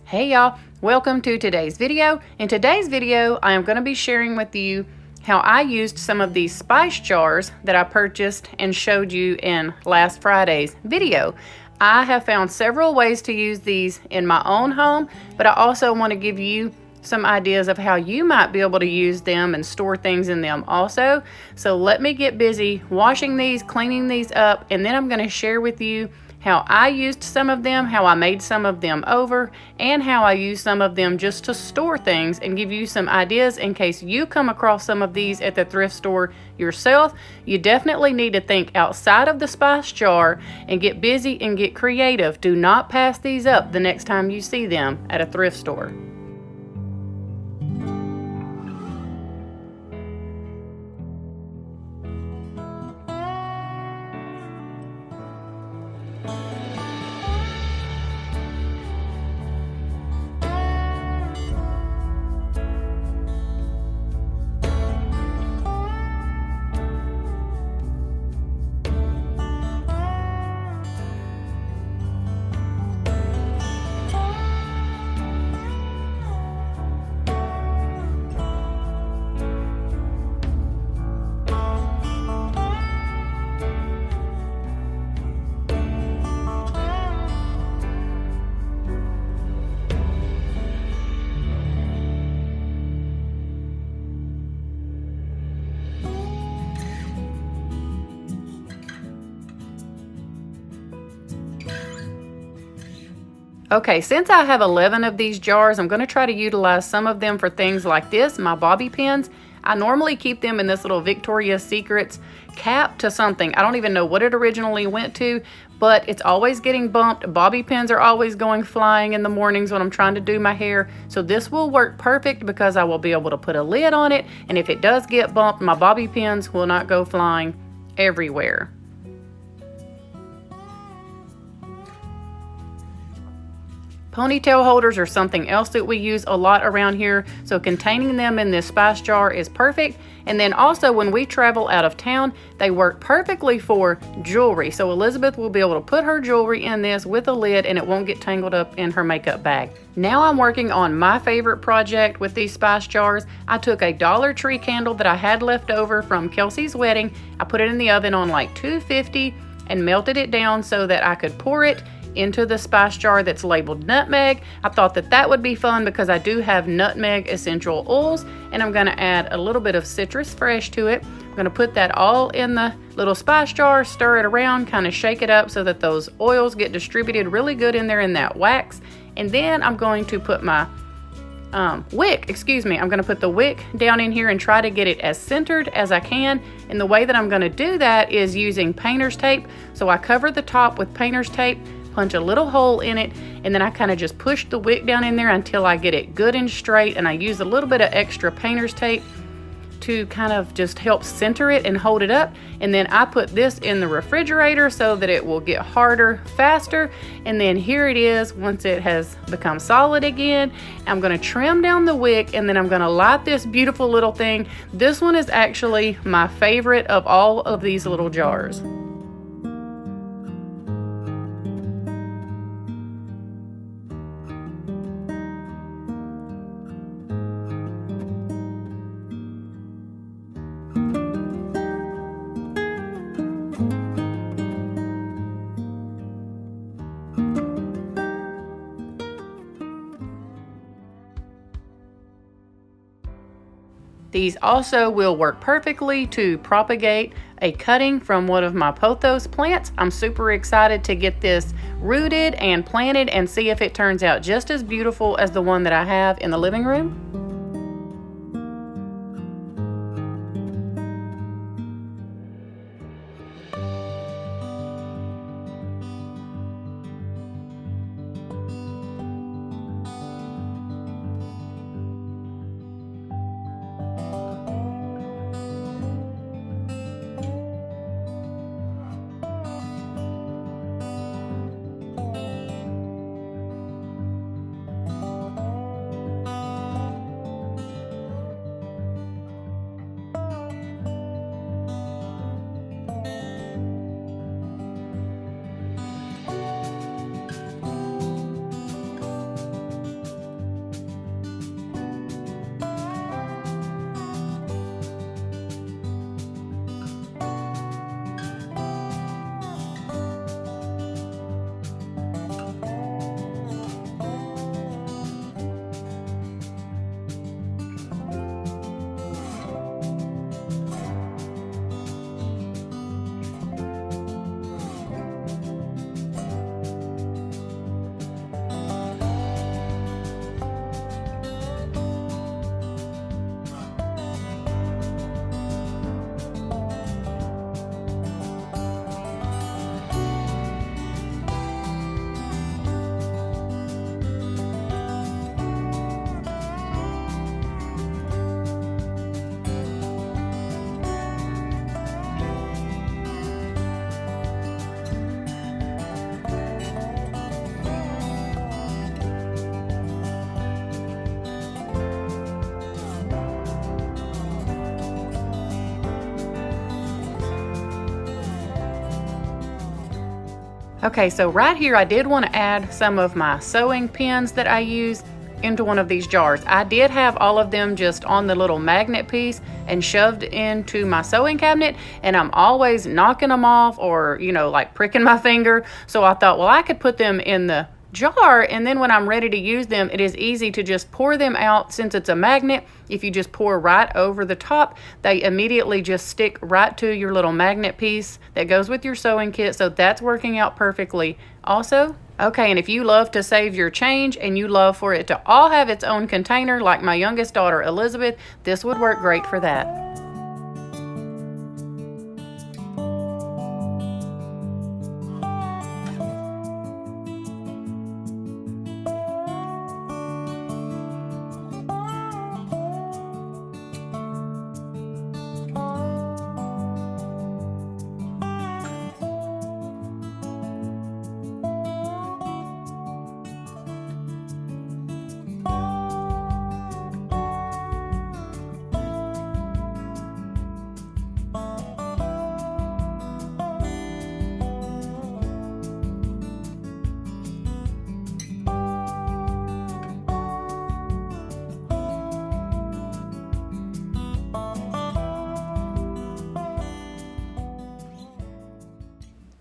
Hey y'all, welcome to today's video. In today's video, I am going to be sharing with you how I used some of these spice jars that I purchased and showed you in last Friday's video. I have found several ways to use these in my own home, but I also want to give you some ideas of how you might be able to use them and store things in them also. So let me get busy washing these, cleaning these up, and then I'm going to share with you how I used some of them, how I made some of them over, and how I use some of them just to store things and give you some ideas in case you come across some of these at the thrift store yourself. You definitely need to think outside of the spice jar and get busy and get creative. Do not pass these up the next time you see them at a thrift store. Okay, since I have 11 of these jars, I'm going to try to utilize some of them for things like this, my bobby pins. I normally keep them in this little Victoria's Secrets cap to something. I don't even know what it originally went to, but it's always getting bumped. Bobby pins are always going flying in the mornings when I'm trying to do my hair. So this will work perfect because I will be able to put a lid on it. And if it does get bumped, my bobby pins will not go flying everywhere. Ponytail holders are something else that we use a lot around here, so containing them in this spice jar is perfect. And then also when we travel out of town, they work perfectly for jewelry. So Elizabeth will be able to put her jewelry in this with a lid and it won't get tangled up in her makeup bag. Now I'm working on my favorite project with these spice jars. I took a Dollar Tree candle that I had left over from Kelsey's wedding. I put it in the oven on like 250 and melted it down so that I could pour it into the spice jar that's labeled nutmeg. I thought that that would be fun because I do have nutmeg essential oils, and I'm going to add a little bit of citrus fresh to it. I'm going to put that all in the little spice jar, stir it around, kind of shake it up so that those oils get distributed really good in there in that wax. And then I'm going to put my wick, I'm going to put the wick down in here and try to get it as centered as I can. And the way that I'm going to do that is using painter's tape. So I cover the top with painter's tape, punch a little hole in it, and then I kind of just push the wick down in there until I get it good and straight. And I use a little bit of extra painter's tape to kind of just help center it and hold it up. And then I put this in the refrigerator so that it will get harder faster. And then here it is once it has become solid again. I'm going to trim down the wick and then I'm going to light this beautiful little thing. This one is actually my favorite of all of these little jars. These also will work perfectly to propagate a cutting from one of my pothos plants. I'm super excited to get this rooted and planted and see if it turns out just as beautiful as the one that I have in the living room. Okay, so right here I did want to add some of my sewing pins that I use into one of these jars. I did have all of them just on the little magnet piece and shoved into my sewing cabinet, and I'm always knocking them off or, you know, like pricking my finger. So I thought, well, I could put them in the jar, and then when I'm ready to use them, it is easy to just pour them out. Since it's a magnet, if you just pour right over the top, they immediately just stick right to your little magnet piece that goes with your sewing kit. So that's working out perfectly also. Okay, and if you love to save your change and you love for it to all have its own container, like my youngest daughter Elizabeth, this would work great for that.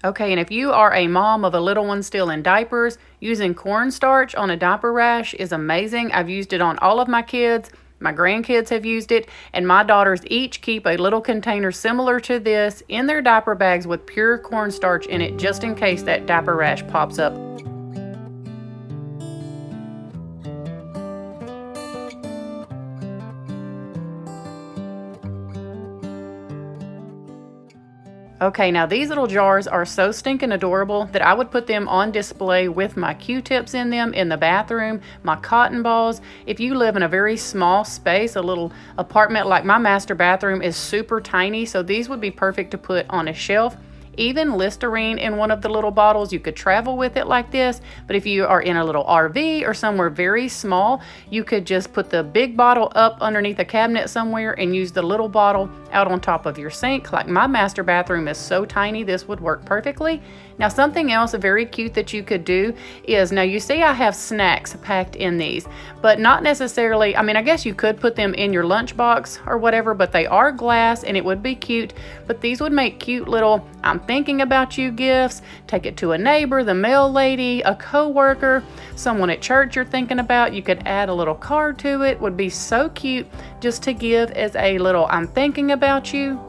Okay, and if you are a mom of a little one still in diapers, using cornstarch on a diaper rash is amazing. I've used it on all of my kids. My grandkids have used it, and my daughters each keep a little container similar to this in their diaper bags with pure cornstarch in it, just in case that diaper rash pops up. Okay, now these little jars are so stinking adorable that I would put them on display with my Q-tips in them in the bathroom, my cotton balls. If you live in a very small space, a little apartment, like my master bathroom is super tiny, so these would be perfect to put on a shelf. Even Listerine in one of the little bottles, you could travel with it like this. But if you are in a little RV or somewhere very small, you could just put the big bottle up underneath a cabinet somewhere and use the little bottle out on top of your sink. Like my master bathroom is so tiny, this would work perfectly. Now something else very cute that you could do is, now you see I have snacks packed in these, but not necessarily, I mean, I guess you could put them in your lunchbox or whatever, but they are glass and it would be cute. But these would make cute little I'm thinking about you gifts. Take it to a neighbor, the mail lady, a co-worker, someone at church you're thinking about. You could add a little card to it. Would be so cute just to give as a little I'm thinking about you.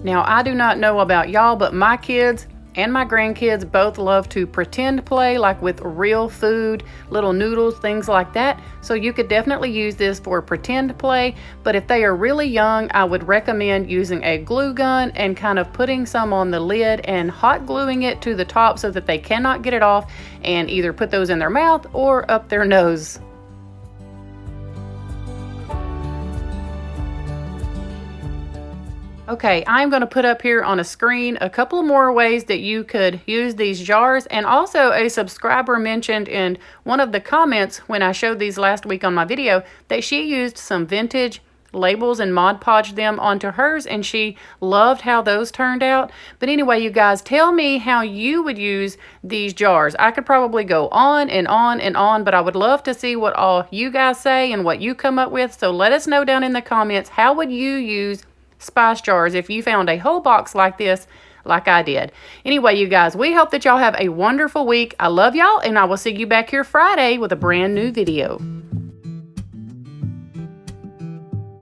Now, I do not know about y'all, but my kids and my grandkids both love to pretend play, like with real food, little noodles, things like that. So you could definitely use this for pretend play. But if they are really young, I would recommend using a glue gun and kind of putting some on the lid and hot gluing it to the top so that they cannot get it off, and either put those in their mouth or up their nose. Okay, I'm going to put up here on a screen a couple more ways that you could use these jars, and also a subscriber mentioned in one of the comments when I showed these last week on my video that she used some vintage labels and Mod Podged them onto hers, and she loved how those turned out. But anyway, you guys, tell me how you would use these jars. I could probably go on and on and on, but I would love to see what all you guys say and what you come up with. So let us know down in the comments, how would you use spice jars if you found a whole box like this, like I did. Anyway, you guys, we hope that y'all have a wonderful week. I love y'all, and I will see you back here Friday with a brand new video.